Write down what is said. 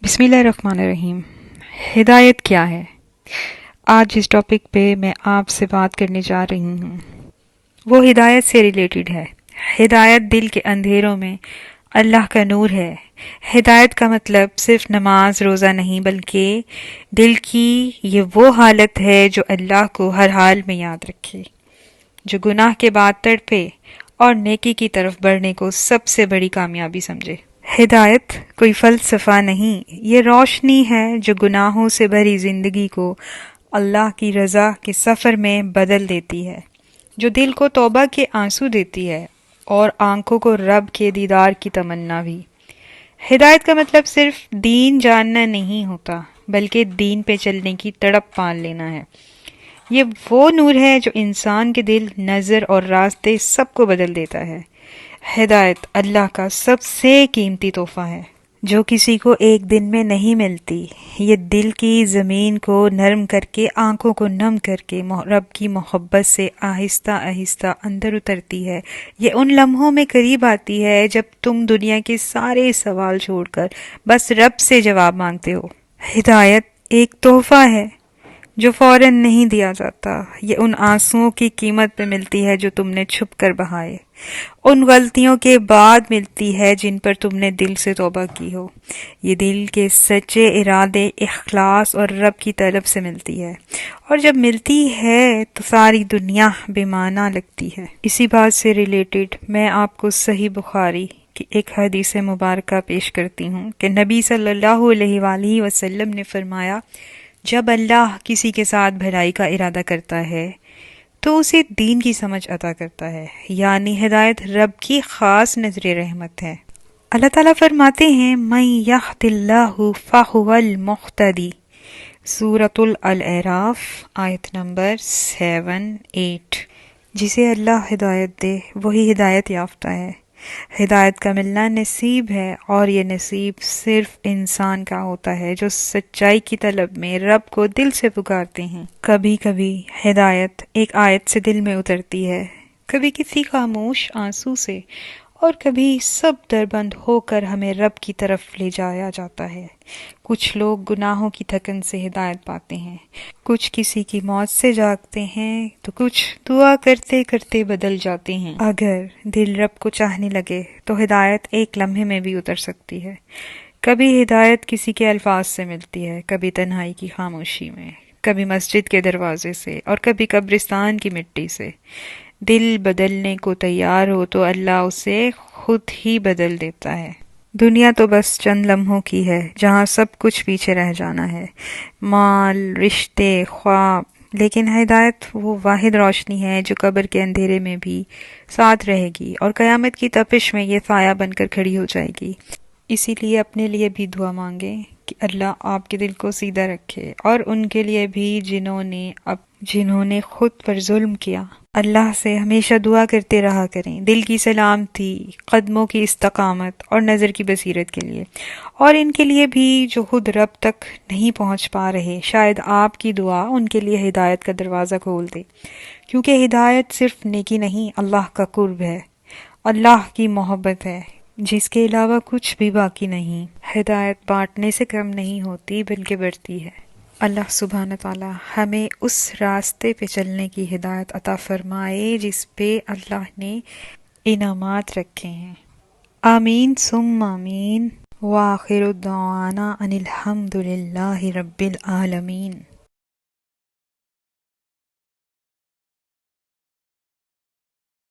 بسم اللہ الرحمن الرحیم۔ ہدایت کیا ہے؟ آج اس ٹاپک پہ میں آپ سے بات کرنے جا رہی ہوں۔ وہ ہدایت سے ریلیٹڈ ہے۔ ہدایت دل کے اندھیروں میں اللہ کا نور ہے۔ ہدایت کا مطلب صرف نماز روزہ نہیں، بلکہ دل کی یہ وہ حالت ہے جو اللہ کو ہر حال میں یاد رکھے، جو گناہ کے بعد تڑپے اور نیکی کی طرف بڑھنے کو سب سے بڑی کامیابی سمجھے۔ ہدایت کوئی فلسفہ نہیں، یہ روشنی ہے جو گناہوں سے بھری زندگی کو اللہ کی رضا کے سفر میں بدل دیتی ہے، جو دل کو توبہ کے آنسو دیتی ہے اور آنکھوں کو رب کے دیدار کی تمنا بھی۔ ہدایت کا مطلب صرف دین جاننا نہیں ہوتا، بلکہ دین پہ چلنے کی تڑپ پال لینا ہے۔ یہ وہ نور ہے جو انسان کے دل، نظر اور راستے سب کو بدل دیتا ہے۔ ہدایت اللہ کا سب سے قیمتی تحفہ ہے، جو کسی کو ایک دن میں نہیں ملتی۔ یہ دل کی زمین کو نرم کر کے، آنکھوں کو نم کر کے رب کی محبت سے آہستہ آہستہ اندر اترتی ہے۔ یہ ان لمحوں میں قریب آتی ہے جب تم دنیا کے سارے سوال چھوڑ کر بس رب سے جواب مانگتے ہو۔ ہدایت ایک تحفہ ہے جو فوراً نہیں دیا جاتا۔ یہ ان آنسوؤں کی قیمت پہ ملتی ہے جو تم نے چھپ کر بہائے، ان غلطیوں کے بعد ملتی ہے جن پر تم نے دل سے توبہ کی ہو۔ یہ دل کے سچے ارادے، اخلاص اور رب کی طلب سے ملتی ہے، اور جب ملتی ہے تو ساری دنیا بے معنی لگتی ہے۔ اسی بات سے ریلیٹڈ میں آپ کو صحیح بخاری کی ایک حدیث مبارکہ پیش کرتی ہوں کہ نبی صلی اللہ علیہ وآلہ وسلم نے فرمایا، جب اللہ کسی کے ساتھ بھلائی کا ارادہ کرتا ہے تو اسے دین کی سمجھ عطا کرتا ہے، یعنی ہدایت رب کی خاص نظر رحمت ہے۔ اللہ تعالیٰ فرماتے ہیں، مَن یہد اللہ فہو المہتدی، سورۃ الاعراف آیت نمبر 7-8۔ جسے اللہ ہدایت دے وہی ہدایت یافتہ ہے۔ ہدایت کا ملنا نصیب ہے، اور یہ نصیب صرف انسان کا ہوتا ہے جو سچائی کی طلب میں رب کو دل سے پکارتے ہیں۔ کبھی کبھی ہدایت ایک آیت سے دل میں اترتی ہے، کبھی کسی خاموش آنسو سے، اور کبھی سب دربند ہو کر ہمیں رب کی طرف لے جایا جاتا ہے۔ کچھ لوگ گناہوں کی تھکن سے ہدایت پاتے ہیں، کچھ کسی کی موت سے جاگتے ہیں، تو کچھ دعا کرتے کرتے بدل جاتے ہیں۔ اگر دل رب کو چاہنے لگے تو ہدایت ایک لمحے میں بھی اتر سکتی ہے۔ کبھی ہدایت کسی کے الفاظ سے ملتی ہے، کبھی تنہائی کی خاموشی میں، کبھی مسجد کے دروازے سے، اور کبھی قبرستان کی مٹی سے۔ دل بدلنے کو تیار ہو تو اللہ اسے خود ہی بدل دیتا ہے۔ دنیا تو بس چند لمحوں کی ہے جہاں سب کچھ پیچھے رہ جانا ہے، مال، رشتے، خواب، لیکن ہدایت وہ واحد روشنی ہے جو قبر کے اندھیرے میں بھی ساتھ رہے گی، اور قیامت کی تپش میں یہ سایہ بن کر کھڑی ہو جائے گی۔ اسی لیے اپنے لیے بھی دعا مانگیں کہ اللہ آپ کے دل کو سیدھا رکھے، اور ان کے لیے بھی جنہوں نے خود پر ظلم کیا۔ اللہ سے ہمیشہ دعا کرتے رہا کریں، دل کی سلامتی، قدموں کی استقامت اور نظر کی بصیرت کے لیے، اور ان کے لیے بھی جو خود رب تک نہیں پہنچ پا رہے، شاید آپ کی دعا ان کے لیے ہدایت کا دروازہ کھول دے، کیونکہ ہدایت صرف نیکی نہیں، اللہ کا قرب ہے، اللہ کی محبت ہے، جس کے علاوہ کچھ بھی باقی نہیں۔ ہدایت بانٹنے سے کم نہیں ہوتی بلکہ بڑھتی ہے۔ اللہ سبحانہ تعالیٰ ہمیں اس راستے پہ چلنے کی ہدایت عطا فرمائے جس پہ اللہ نے انعامات رکھے ہیں۔ آمین ثم آمین، وآخر دعوانا ان الحمد للہ رب العالمین۔